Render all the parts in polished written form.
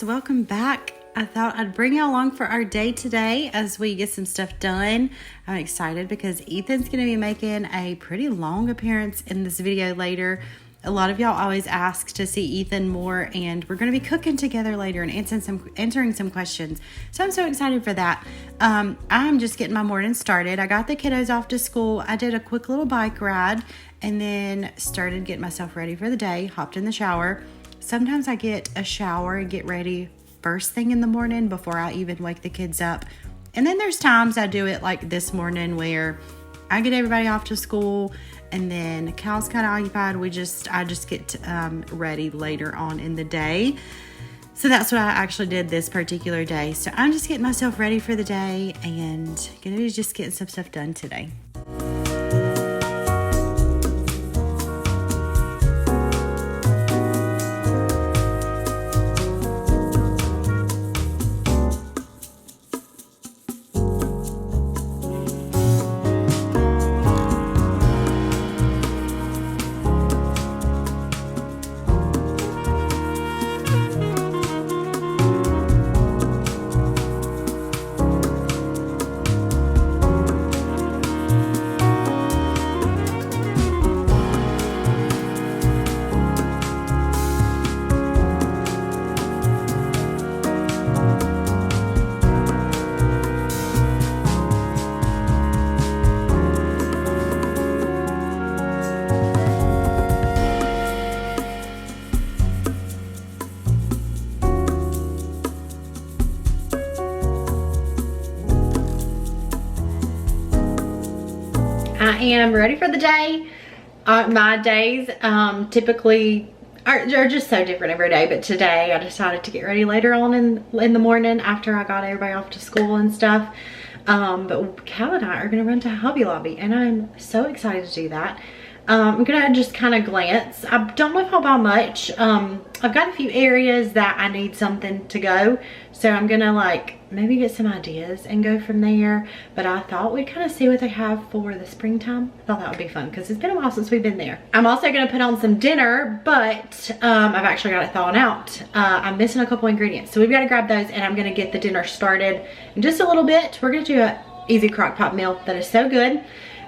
guys, welcome back. I thought I'd bring you along for our day today as we get some stuff done. I'm excited because Ethan's going to be making a pretty long appearance in this video later. A lot of y'all always ask to see Ethan more, and we're going to be cooking together later and answering some questions. So I'm so excited for that. I'm just getting my morning started. I got the kiddos off to school. I did a quick little bike ride and then started getting myself ready for the day, hopped in the shower. Sometimes I get a shower and get ready first thing in the morning before I even wake the kids up. And then there's times I do it like this morning where I get everybody off to school and then Cal's kind of occupied. I just get ready later on in the day. So that's what I actually did this particular day. So I'm just getting myself ready for the day and gonna be just getting some stuff done today. I am ready for the day. My days typically are just so different every day, but today I decided to get ready later on in the morning after I got everybody off to school and stuff. But Cal and I are gonna run to Hobby Lobby and I'm so excited to do that. I'm gonna just kind of glance. I don't know if I'll buy much. I've got a few areas that I need something to go, so I'm gonna like maybe get some ideas and go from there. But I thought we'd kind of see what they have for the springtime. I thought that would be fun because it's been a while since we've been there. I'm also gonna put on some dinner, but I've actually got it thawing out. I'm missing a couple ingredients, so we've got to grab those and I'm gonna get the dinner started in just a little bit. We're gonna do an easy crock pot meal that is so good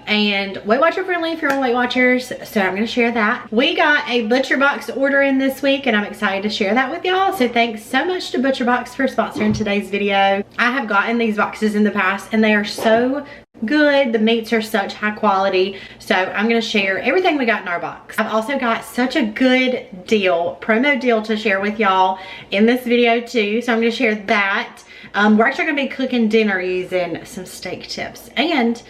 and Weight Watcher friendly if you're on Weight Watchers, so I'm gonna share that. We got a ButcherBox order in this week and I'm excited to share that with y'all, so thanks so much to ButcherBox for sponsoring today's video. I have gotten these boxes in the past and they are so good. The meats are such high quality, so I'm gonna share everything we got in our box. I've also got such a good deal, promo deal to share with y'all in this video too, so I'm gonna share that. We're actually gonna be cooking dinner using some steak tips, and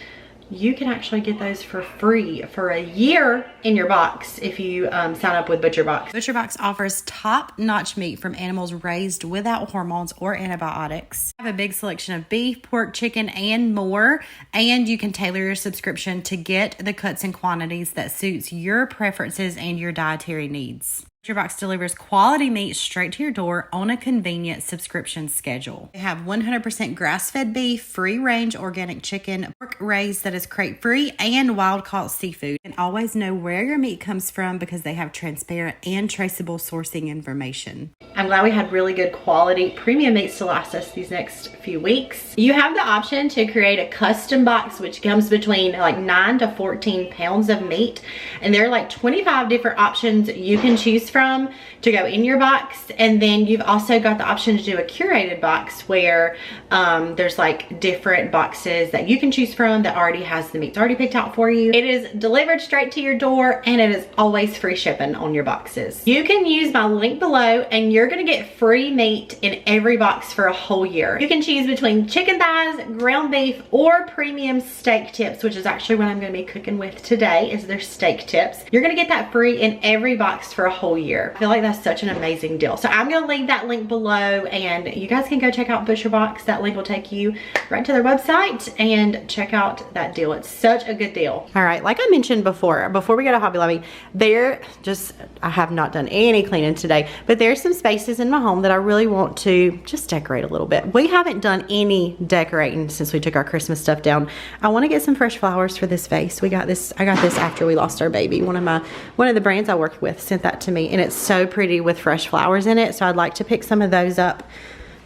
you can actually get those for free for a year in your box if you sign up with ButcherBox. ButcherBox offers top-notch meat from animals raised without hormones or antibiotics. I have a big selection of beef, pork, chicken, and more, and you can tailor your subscription to get the cuts and quantities that suits your preferences and your dietary needs. ButcherBox delivers quality meat straight to your door on a convenient subscription schedule. They have 100% grass-fed beef, free-range organic chicken, pork raised that is crate-free, and wild-caught seafood. And always know where your meat comes from because they have transparent and traceable sourcing information. I'm glad we had really good quality premium meats to last us these next few weeks. You have the option to create a custom box which comes between like 9 to 14 pounds of meat, and there are like 25 different options you can choose from to go in your box. And then you've also got the option to do a curated box where there's like different boxes that you can choose from that already has the meats already picked out for you. It is delivered straight to your door and it is always free shipping on your boxes. You can use my link below and you're gonna get free meat in every box for a whole year. You can choose between chicken thighs, ground beef, or premium steak tips, which is actually what I'm gonna be cooking with today, is their steak tips. You're gonna get that free in every box for a whole year. I feel like that's such an amazing deal. So I'm gonna leave that link below and you guys can go check out ButcherBox. That link will take you right to their website and check out that deal. It's such a good deal. All right, like I mentioned before, before we go to Hobby Lobby, I have not done any cleaning today, but there's some spaces in my home that I really want to just decorate a little bit. We haven't done any decorating since we took our Christmas stuff down. I want to get some fresh flowers for this vase. I got this after we lost our baby. One of the brands I worked with sent that to me, and it's so pretty with fresh flowers in it, so I'd like to pick some of those up.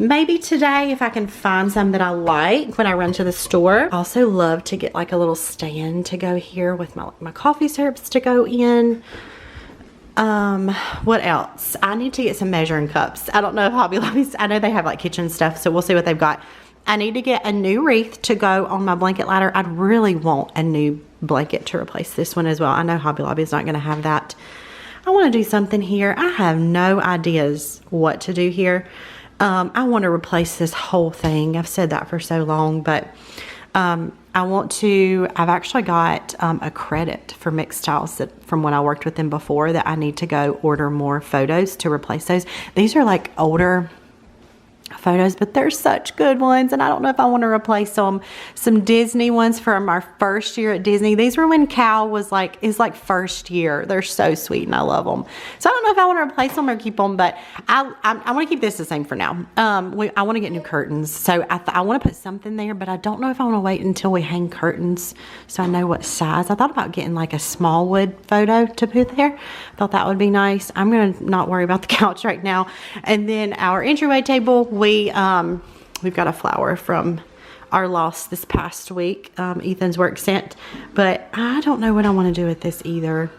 Maybe today if I can find some that I like when I run to the store. I also love to get like a little stand to go here with my coffee syrups to go in. What else? I need to get some measuring cups. I don't know if Hobby Lobby's, I know they have like kitchen stuff, so we'll see what they've got. I need to get a new wreath to go on my blanket ladder. I'd really want a new blanket to replace this one as well. I know Hobby Lobby's not going to have that. I want to do something here. I have no ideas what to do here. I want to replace this whole thing. I've said that for so long, but I've actually got a credit for Mixed Styles from when I worked with them before that I need to go order more photos to replace those. These are like older photos, but they're such good ones, and I don't know if I want to replace some Disney ones from our first year at Disney. These were when Cal is like first year. They're so sweet and I love them. So I don't know if I want to replace them or keep them, but I want to keep this the same for now. I want to get new curtains, so I want to put something there, but I don't know if I want to wait until we hang curtains so I know what size. I thought about getting like a small wood photo to put there. I thought that would be nice. I'm gonna not worry about the couch right now. And then our entryway table, we've got a flower from our loss this past week. Ethan's work sent, but I don't know what I want to do with this either.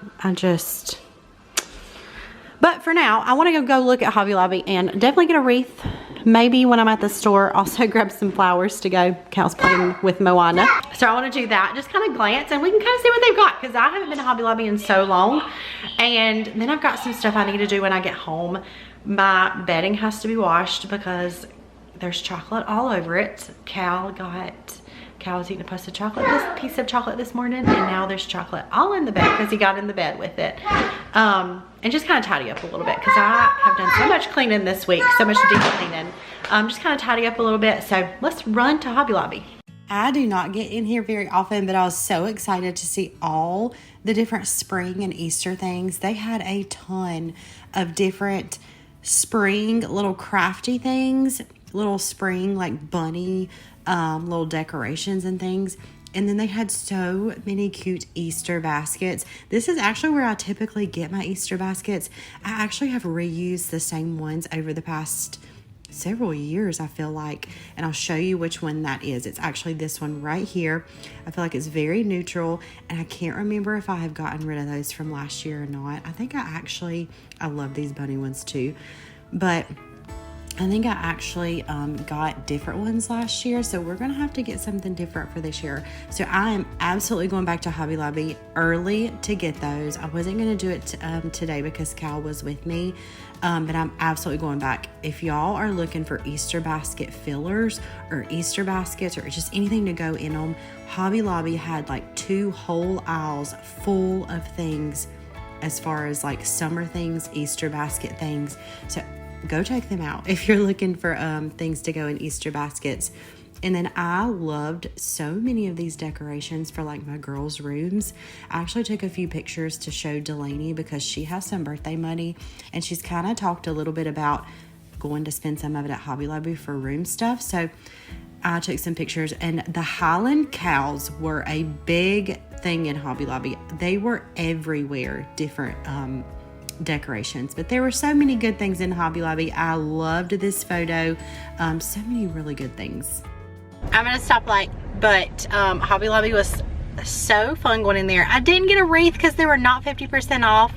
But for now, I want to go look at Hobby Lobby and definitely get a wreath. Maybe when I'm at the store, also grab some flowers to go. Cal's playing with Moana. So I want to do that, just kind of glance, and we can kind of see what they've got, because I haven't been to Hobby Lobby in so long. And then I've got some stuff I need to do when I get home. My bedding has to be washed because there's chocolate all over it. Cal was eating a piece of chocolate this morning, and now there's chocolate all in the bed because he got in the bed with it. And just kind of tidy up a little bit because I have done so much cleaning this week, so much deep cleaning. Just kind of tidy up a little bit. So let's run to Hobby Lobby. I do not get in here very often, but I was so excited to see all the different spring and Easter things. They had a ton of different spring little crafty things, little spring like bunny little decorations and things. And then they had so many cute Easter baskets. This is actually where I typically get my Easter baskets. I actually have reused the same ones over the past several years, I feel like, and I'll show you which one that is. It's actually this one right here. I feel like it's very neutral, and I can't remember if I have gotten rid of those from last year or not. I think I love these bunny ones too, but I think I actually got different ones last year, so we're going to have to get something different for this year. So I am absolutely going back to Hobby Lobby early to get those. I wasn't going to do it today because Cal was with me, but I'm absolutely going back. If y'all are looking for Easter basket fillers or Easter baskets or just anything to go in them, Hobby Lobby had like 2 whole aisles full of things as far as like summer things, Easter basket things. So go check them out if you're looking for things to go in Easter baskets. And then I loved so many of these decorations for like my girls' rooms. I actually took a few pictures to show Delaney because she has some birthday money, and she's kind of talked a little bit about going to spend some of it at Hobby Lobby for room stuff. So I took some pictures, and the Highland cows were a big thing in Hobby Lobby. They were everywhere, different decorations, but there were so many good things in Hobby Lobby. I loved this photo. So many really good things. I'm at a stoplight, but Hobby Lobby was so fun going in there. I didn't get a wreath because they were not 50% off,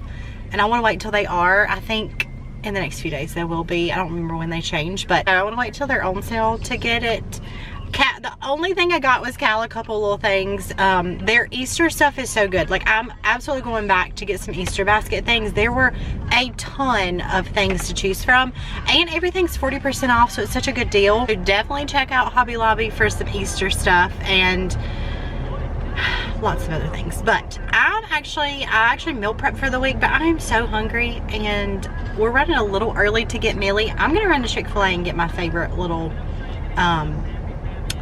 and I want to wait until they are. I think in the next few days they will be. I don't remember when they change, but I want to wait till they're on sale to get it. The only thing I got was Cal a couple little things. Their Easter stuff is so good. Like, I'm absolutely going back to get some Easter basket things. There were a ton of things to choose from, and everything's 40% off, so it's such a good deal. So definitely check out Hobby Lobby for some Easter stuff and lots of other things. But I actually meal prep for the week, but I am so hungry, and we're running a little early to get Millie. I'm gonna run to Chick-fil-A and get my favorite little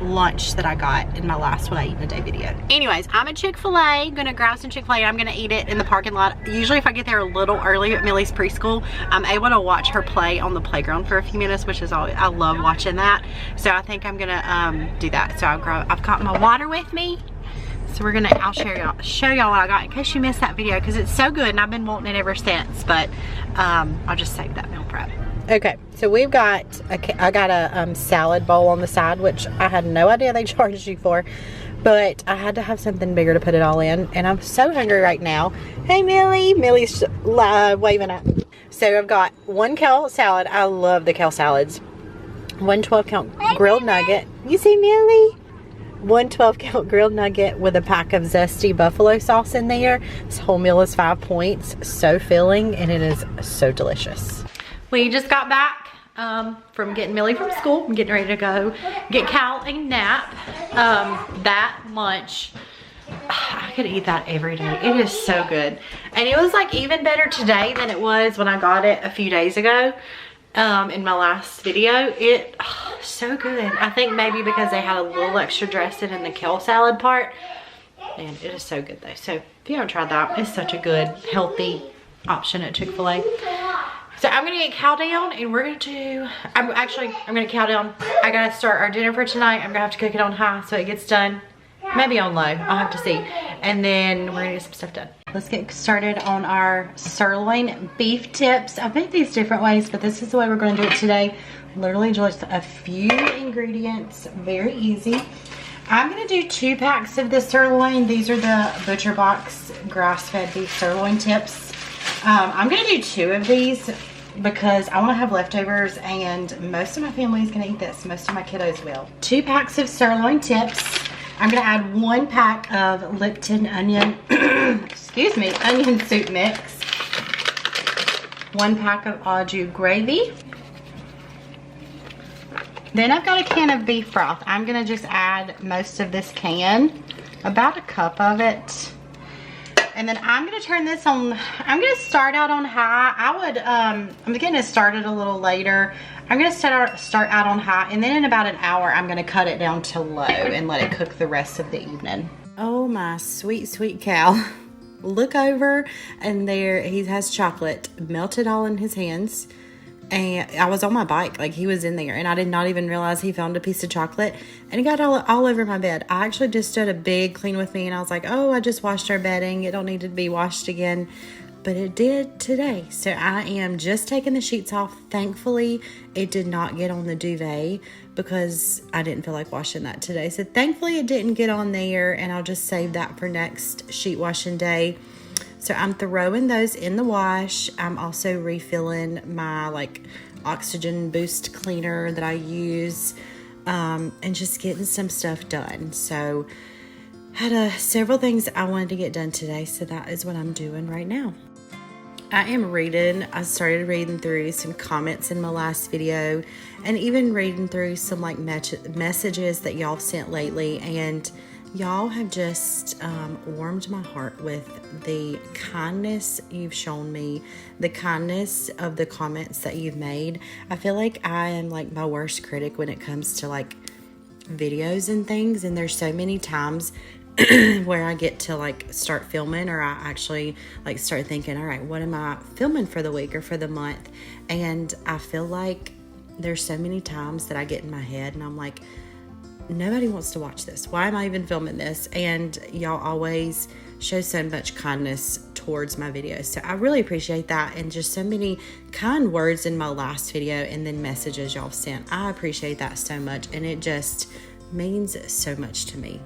lunch that I got in my last What I Eat in a Day video. Anyways, I'm at Chick-fil-A, gonna grab some Chick-fil-A. I'm gonna eat it in the parking lot. Usually if I get there a little early at Millie's preschool, I'm able to watch her play on the playground for a few minutes, which is always, I love watching that. So I think I'm gonna do that. So I've got my water with me. So I'll show y'all what I got in case you missed that video, because it's so good and I've been wanting it ever since, but I'll just save that meal prep. Okay, so we've got, I got a salad bowl on the side, which I had no idea they charged you for, but I had to have something bigger to put it all in, and I'm so hungry right now. Hey Millie, Millie's waving at me. So I've got 1 kale salad. I love the kale salads. 1 12-count grilled nugget. You see Millie? 1 12-count grilled nugget with a pack of zesty buffalo sauce in there. This whole meal is 5 points. So filling, and it is so delicious. We just got back from getting Millie from school. I'm getting ready to go get Cal a nap. That lunch, I could eat that every day. It is so good. And it was like even better today than it was when I got it a few days ago. In my last video. So good. I think maybe because they had a little extra dressing in the kale salad part, and it is so good though. So if you haven't tried that, it's such a good healthy option at Chick-fil-A. So I'm gonna get Cal down, and we're gonna do, I'm gonna Cal down. I gotta start our dinner for tonight. I'm gonna have to cook it on high so it gets done, maybe on low, I'll have to see, and then we're gonna get some stuff done. Let's get started on our sirloin beef tips. I've made these different ways, but this is the way we're going to do it today. Literally just a few ingredients, very easy. I'm going to do 2 packs of the sirloin. These are the Butcher Box grass-fed beef sirloin tips. I'm going to do 2 of these because I want to have leftovers, and most of my family is going to eat this. Most of my kiddos will. 2 packs of sirloin tips. I'm going to add 1 pack of Lipton onion, excuse me, onion soup mix. 1 pack of au jus gravy. Then I've got a can of beef broth. I'm going to just add most of this can, about a cup of it. And then I'm going to turn this on, I'm going to start out on high. I'm going to start it a little later. I'm going to start out on high, and then in about an hour, I'm going to cut it down to low and let it cook the rest of the evening. Oh my sweet, sweet Cal. Look over, and there he has chocolate melted all in his hands. And I was on my bike, like he was in there, and I did not even realize he found a piece of chocolate, and it got all over my bed. I actually just did a big clean with me, and I was like, oh, I just washed our bedding. It don't need to be washed again. But it did today. So I am just taking the sheets off. Thankfully, it did not get on the duvet because I didn't feel like washing that today. So thankfully it didn't get on there, and I'll just save that for next sheet washing day. So I'm throwing those in the wash. I'm also refilling my like oxygen boost cleaner that I use, and just getting some stuff done. So had several things I wanted to get done today. So that is what I'm doing right now. I started reading through some comments in my last video, and even reading through some like messages that y'all sent lately, and y'all have just warmed my heart with the kindness you've shown me, the kindness of the comments that you've made. I feel like I am like my worst critic when it comes to like videos and things, and there's so many times where I get to like start filming, or I actually like start thinking, all right, what am I filming for the week or for the month? And I feel like there's so many times that I get in my head and I'm like, nobody wants to watch this. Why am I even filming this? And y'all always show so much kindness towards my videos. So I really appreciate that, and just so many kind words in my last video, and then messages y'all sent. I appreciate that so much, and it just means so much to me.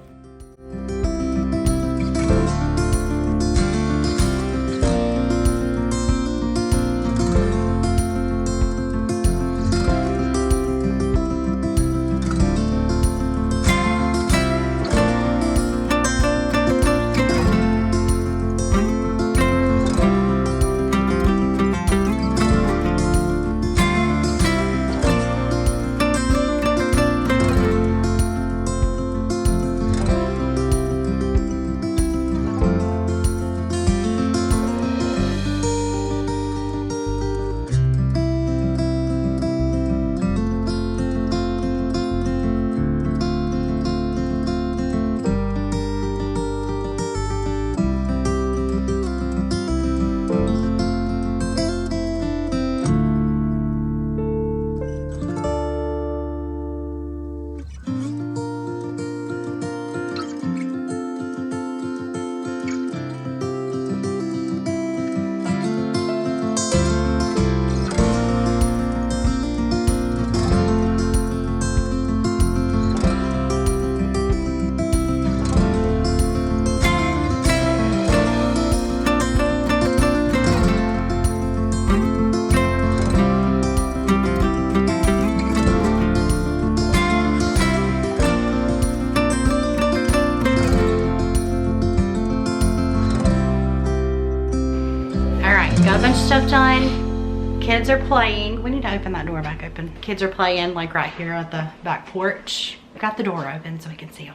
stuff done. Kids are playing. We need to open that door back open. Kids are playing like right here at the back porch. Got the door open so we can see them.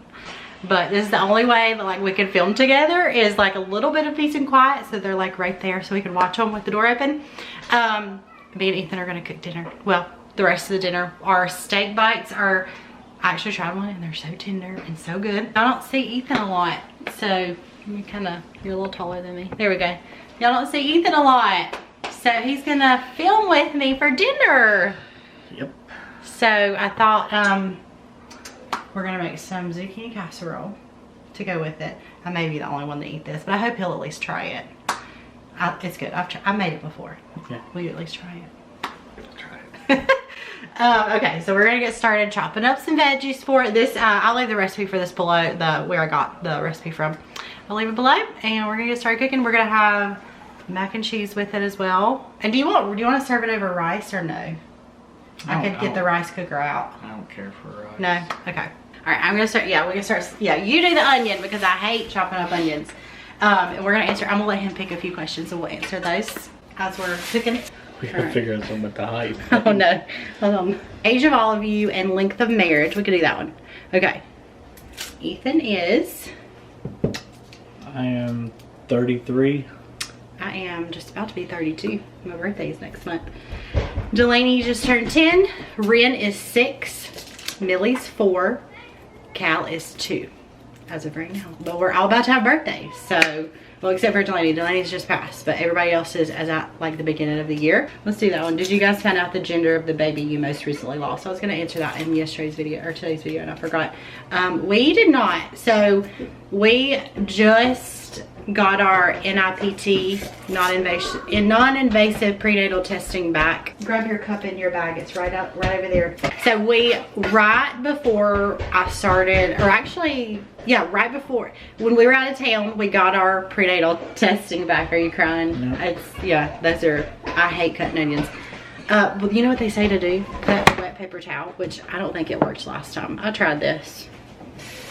But this is the only way that like we can film together is like a little bit of peace and quiet. So they're like right there so we can watch them with the door open. Me and Ethan are gonna cook dinner. Well, the rest of the dinner. Our steak bites are, I actually tried one and they're so tender and so good. I don't see Ethan a lot. So you you're a little taller than me. There we go. Y'all don't see Ethan a lot. So he's gonna film with me for dinner. Yep. So I thought we're gonna make some zucchini casserole to go with it. I may be the only one to eat this, but I hope he'll at least try it. It's good. I made it before. Okay. Will you at least try it? Try it. Okay, so we're gonna get started chopping up some veggies for it. This I'll leave the recipe for this below, where I got the recipe from. I'll leave it below, and we're gonna get started cooking. We're gonna have mac and cheese with it as well. And do you want to serve it over rice or no? I could get the rice cooker out. I don't care for rice. No? Okay. All right, I'm gonna start. Yeah, we're gonna start. Yeah, you do the onion because I hate chopping up onions. And we're gonna answer. I'm gonna let him pick a few questions and we'll answer those as we're cooking. We gotta figure out something with the height. Oh no. Hold on. Age of all of you and length of marriage. We could do that one. Okay. Ethan is. I am 33. I am just about to be 32. My birthday is next month. Delaney just turned 10. Ren is 6. Millie's 4. Cal is 2. As of right now. But we're all about to have birthdays. So, well, except for Delaney. Delaney's just passed. But everybody else is as at like the beginning of the year. Let's do that one. Did you guys find out the gender of the baby you most recently lost? I was going to answer that in yesterday's video or today's video and I forgot. We did not. So, we just got our NIPT, non-invasive prenatal testing back. Grab your cup in your bag. It's right over there. So right before I started, or actually, yeah, right before, when we were out of town, we got our prenatal testing back. Are you crying? No. Those are, I hate cutting onions. Well, you know what they say to do? Cut a wet paper towel, which I don't think it worked last time. I tried this.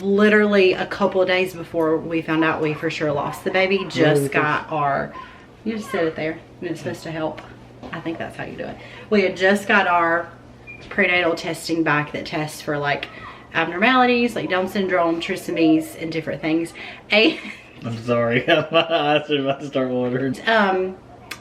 Literally a couple of days before we found out we for sure lost the baby, just got our, you just set it there and it's supposed to help. I think that's how you do it. We had just got our prenatal testing back that tests for like abnormalities like Down syndrome, trisomies, and different things. I'm sorry. I should about to start ordering.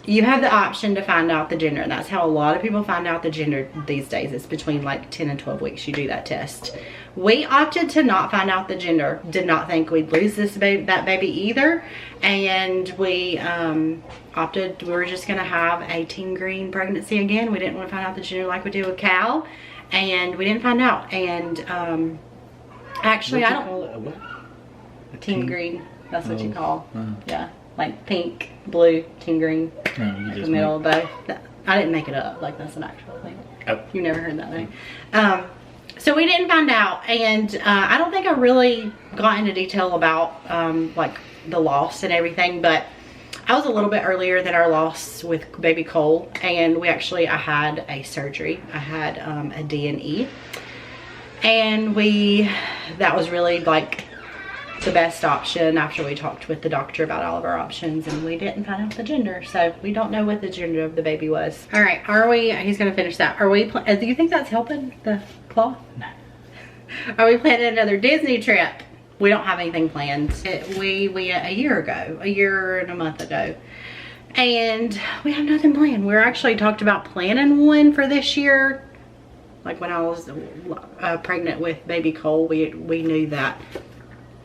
You have the option to find out the gender, and that's how a lot of people find out the gender these days. It's between like 10 and 12 weeks you do that test. We opted to not find out the gender. Did not think we'd lose that baby either. And we opted, we were just gonna have a teen green pregnancy again. We didn't want to find out the gender like we did with Cal. And we didn't find out. And actually I don't call it what? Teen green. That's what you call. Yeah. Like pink, blue, teen green, like the middle of both. I didn't make it up. Like that's an actual thing. Oh. You never heard that thing. So we didn't find out, and I don't think I really got into detail about like the loss and everything, but I was a little bit earlier than our loss with baby Cole, and I had a surgery. I had a D&E, and that was really like the best option after we talked with the doctor about all of our options, and we didn't find out the gender, so we don't know what the gender of the baby was. All right, he's gonna finish that. Do you think that's helping the cloth? No. Are we planning another Disney trip? We don't have anything planned. We went a year and a month ago, and we have nothing planned. We're actually talked about planning one for this year. Like when I was pregnant with baby Cole, we knew that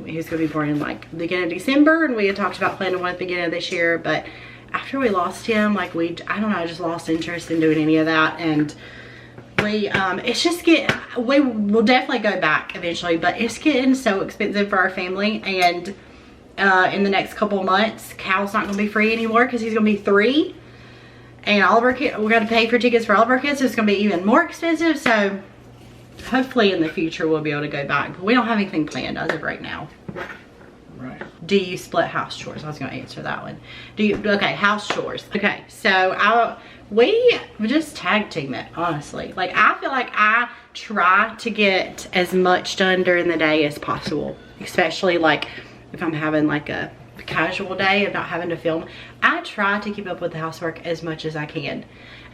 he was going to be born in like the beginning of December, and we had talked about planning one at the beginning of this year, but after we lost him, like I don't know, I just lost interest in doing any of that, and we will definitely go back eventually, but it's getting so expensive for our family, and in the next couple of months, Cal's not going to be free anymore because he's going to be 3, and all of our kids, we're going to pay for tickets for all of our kids, so it's going to be even more expensive, so hopefully in the future we'll be able to go back, but we don't have anything planned as of right now. Right. Do you split house chores? I was going to answer that one. Okay, house chores. Okay, so we just tag team it, honestly. Like I feel like I try to get as much done during the day as possible, especially like if I'm having like a casual day of not having to film, I try to keep up with the housework as much as I can.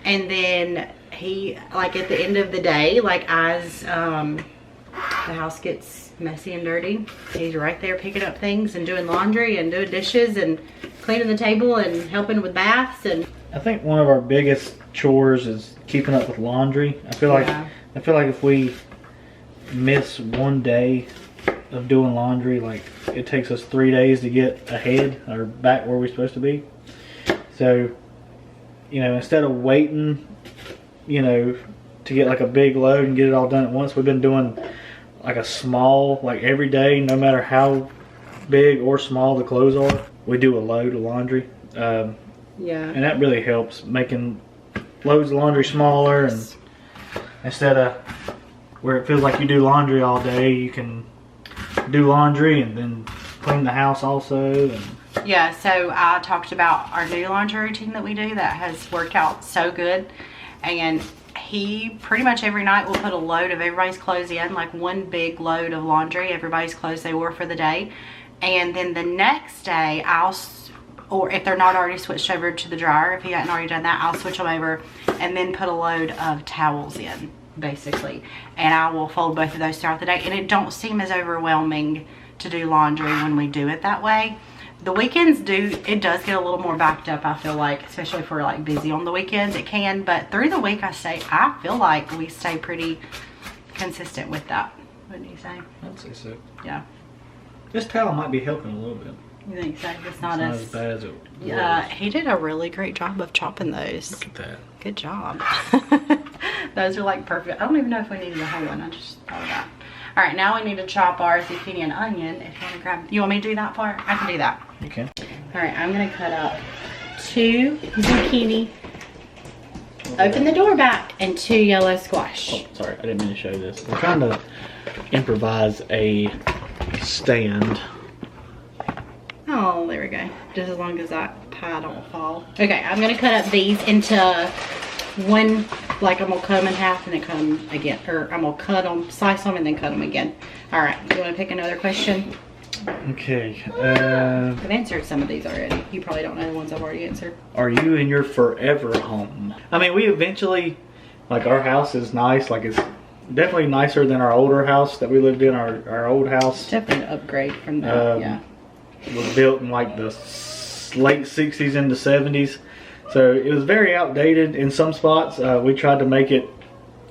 And then he, like at the end of the day, like as the house gets messy and dirty, he's right there picking up things and doing laundry and doing dishes and cleaning the table and helping with baths. And I think one of our biggest chores is keeping up with laundry. I feel like if we miss one day of doing laundry, like it takes us 3 days to get ahead or back where we're supposed to be. So, you know, instead of waiting, you know, to get like a big load and get it all done at once, we've been doing like a small, like every day, no matter how big or small the clothes are, we do a load of laundry. And that really helps, making loads of laundry smaller, and instead of where it feels like you do laundry all day, you can do laundry and then clean the house also. And yeah, so I talked about our new laundry routine that we do that has worked out so good. And he pretty much every night will put a load of everybody's clothes in, like one big load of laundry, everybody's clothes they wore for the day. And then the next day or if they're not already switched over to the dryer, if he hadn't already done that, I'll switch them over and then put a load of towels in, basically. And I will fold both of those throughout the day. And it don't seem as overwhelming to do laundry when we do it that way. The weekends it does get a little more backed up, I feel like, especially if we're like busy on the weekends, it can. But through the week, I feel like we stay pretty consistent with that. Wouldn't you say? I'd say so. Yeah. This towel might be helping a little bit. You think so? It's not as bad as it was. Yeah, he did a really great job of chopping those. Look at that. Good job. Those are like perfect. I don't even know if we needed a whole one. I just thought of that. All right, now we need to chop our zucchini and onion. If you want to grab, you want me to do that for? I can do that. You can. All right, I'm gonna cut up 2 zucchini. Open the door back, and 2 yellow squash. Oh, sorry, I didn't mean to show this. We're trying to improvise a stand. Oh, there we go. Just as long as that pie don't fall. Okay, I'm gonna cut up these into one, like I'm gonna cut them in half and then cut them again. Or I'm gonna cut them, slice them, and then cut them again. All right, you wanna pick another question? Okay. I've answered some of these already. You probably don't know the ones I've already answered. Are you in your forever home? I mean, we eventually, like our house is nice. Like it's definitely nicer than our older house that we lived in, our old house. Definitely an upgrade from that, yeah. It was built in like the late 60s into 70s. So it was very outdated in some spots. We tried to make it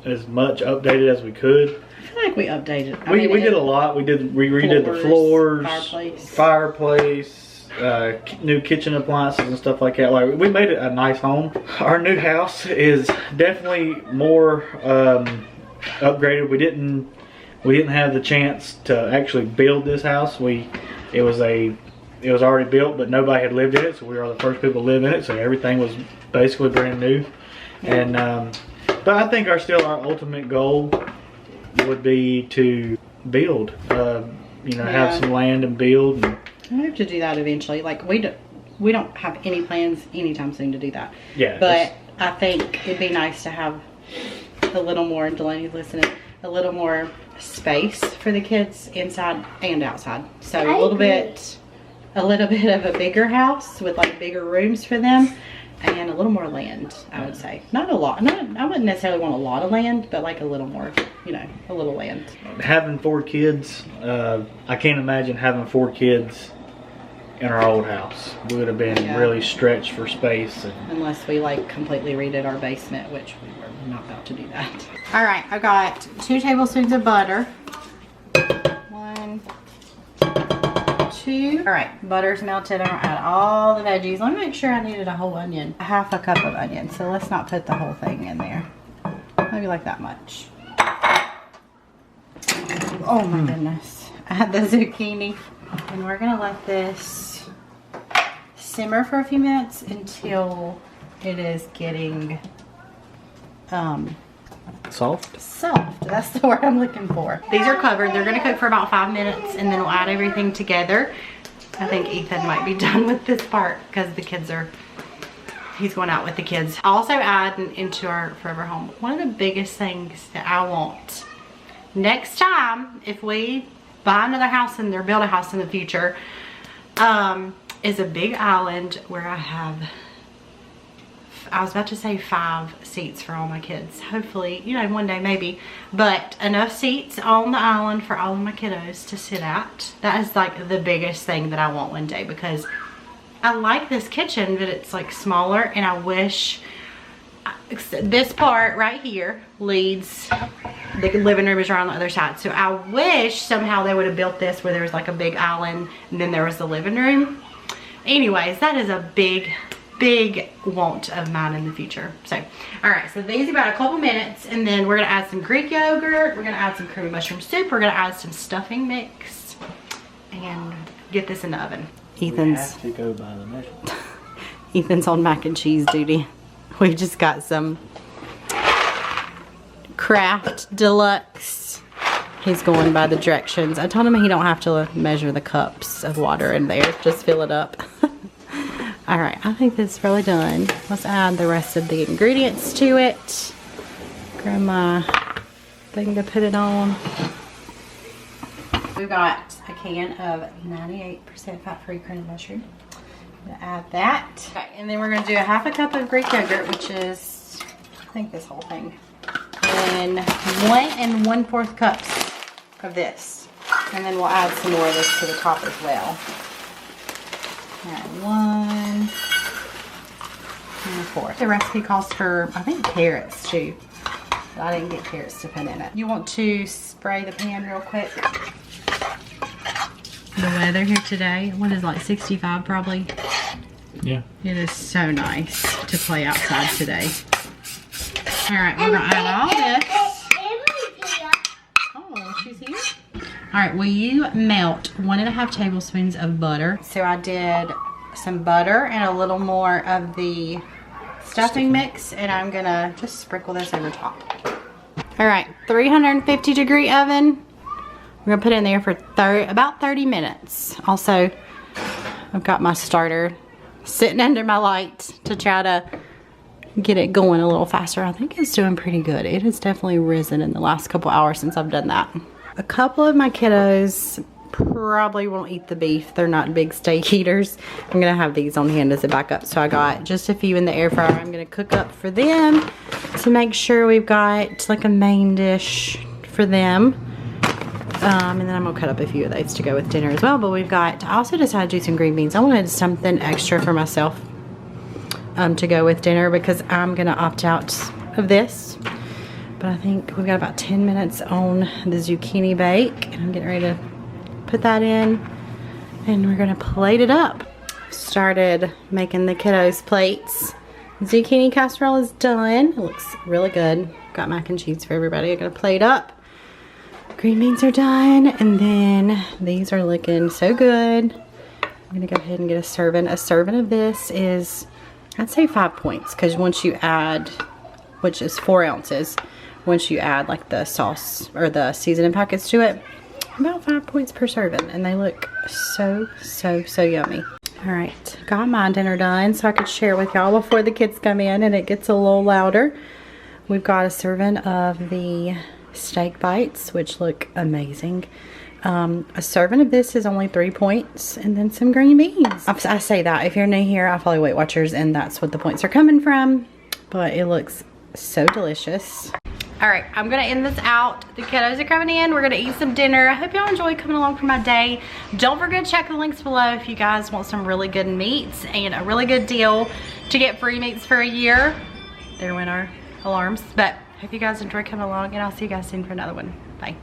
as much updated as we could. I feel like we updated. We did a lot. We redid the floors, fireplace, new kitchen appliances and stuff like that. Like we made it a nice home. Our new house is definitely more upgraded. We didn't have the chance to actually build this house. It was already built, but nobody had lived in it, so we were the first people to live in it. So everything was basically brand new. And but I think our ultimate goal would be to build. You know, have some land and build. And we have to do that eventually. Like we don't have any plans anytime soon to do that. Yeah. But I think it'd be nice to have a little more, and Delaney's listening, a little more space for the kids inside and outside. So a little bit of a bigger house with like bigger rooms for them and a little more land, I would say. Not a lot. I wouldn't necessarily want a lot of land, but like a little more, you know, a little land. Having 4 kids, I can't imagine having 4 kids in our old house. We would have been really stretched for space. Unless we like completely redid our basement, which we were not about to do that. All right, I got 2 tablespoons of butter. 1, 2. All right, butter's melted. I'm gonna add all the veggies. Let me make sure I needed a whole onion. Half a cup of onion, so let's not put the whole thing in there. Maybe like that much. Oh my goodness. Add the zucchini. And we're gonna let this simmer for a few minutes until it is getting soft. That's the word I'm looking for. These are covered. They're gonna cook for about 5 minutes, and then we'll add everything together. I think Ethan might be done with this part because the kids he's going out with the kids. I'll also add into our forever home, one of the biggest things that I want next time, if we buy another house or build a house in the future, is a big island where I have, I was about to say 5 seats for all my kids. Hopefully, you know, one day maybe. But enough seats on the island for all of my kiddos to sit at. That is like the biggest thing that I want one day, because I like this kitchen, but it's like smaller, and I wish this part right here leads, the living room is right on the other side. So I wish somehow they would have built this where there was like a big island and then there was the living room. Anyways, that is a big want of mine in the future. So, all right, so these about a couple minutes, and then we're gonna add some Greek yogurt, we're gonna add some creamy mushroom soup, we're gonna add some stuffing mix, and get this in the oven. Ethan's have to go by the measure. Ethan's on mac and cheese duty. We just got some Kraft Deluxe. He's going by the directions. I told him he don't have to measure the cups of water in there. Just fill it up. All right, I think this is really done. Let's add the rest of the ingredients to it. Grab my thing to put it on. We've got a can of 98% fat-free cream mushroom. I'm gonna add that. Okay, and then we're gonna do a half a cup of Greek yogurt, which is, I think, this whole thing. And 1 1/4 cups of this. And then we'll add some more of this to the top as well. Add 1 1/4. The recipe calls for, I think, carrots too. But I didn't get carrots to put in it. You want to spray the pan real quick. The weather here today, what is it, like 65 probably? Yeah. It is so nice to play outside today. All right, we're gonna add all this. Oh, she's here? All right, will you melt 1 1/2 tablespoons of butter? So I did some butter and a little more of the stuffing mix, and I'm gonna just sprinkle this over top. All right, 350-degree oven. We're gonna put it in there for about 30 minutes. Also, I've got my starter sitting under my light to try to get it going a little faster. I think it's doing pretty good. It has definitely risen in the last couple hours since I've done that. A couple of my kiddos probably won't eat the beef. They're not big steak eaters. I'm gonna have these on hand as a backup. So I got just a few in the air fryer. I'm gonna cook up for them to make sure we've got like a main dish for them. And then I'm gonna cut up a few of those to go with dinner as well. But we've got, I also decided to do some green beans. I wanted something extra for myself to go with dinner, because I'm gonna opt out of this. But I think we've got about 10 minutes on the zucchini bake, and I'm getting ready to put that in, and we're gonna plate it up. Started making the kiddos plates. Zucchini casserole is done. It looks really good. Got mac and cheese for everybody. I'm gonna plate up. Green beans are done, and then these are looking so good. I'm gonna go ahead and get a serving. A serving of this is, I'd say 5 points, because once you add, which is 4 ounces, once you add like the sauce or the seasoning packets to it, about 5 points per serving, and they look so yummy. All right, got my dinner done so I could share with y'all before the kids come in and it gets a little louder. We've got a serving of the steak bites, which look amazing. A serving of this is only 3 points, and then some green beans. I say that, if you're new here, I follow Weight Watchers, and that's what the points are coming from, but it looks so delicious. All right, I'm gonna end this out. The kiddos are coming in. We're gonna eat some dinner. I hope y'all enjoy coming along for my day. Don't forget to check the links below if you guys want some really good meats and a really good deal to get free meats for a year. There went our alarms, but hope you guys enjoy coming along, and I'll see you guys soon for another one. Bye.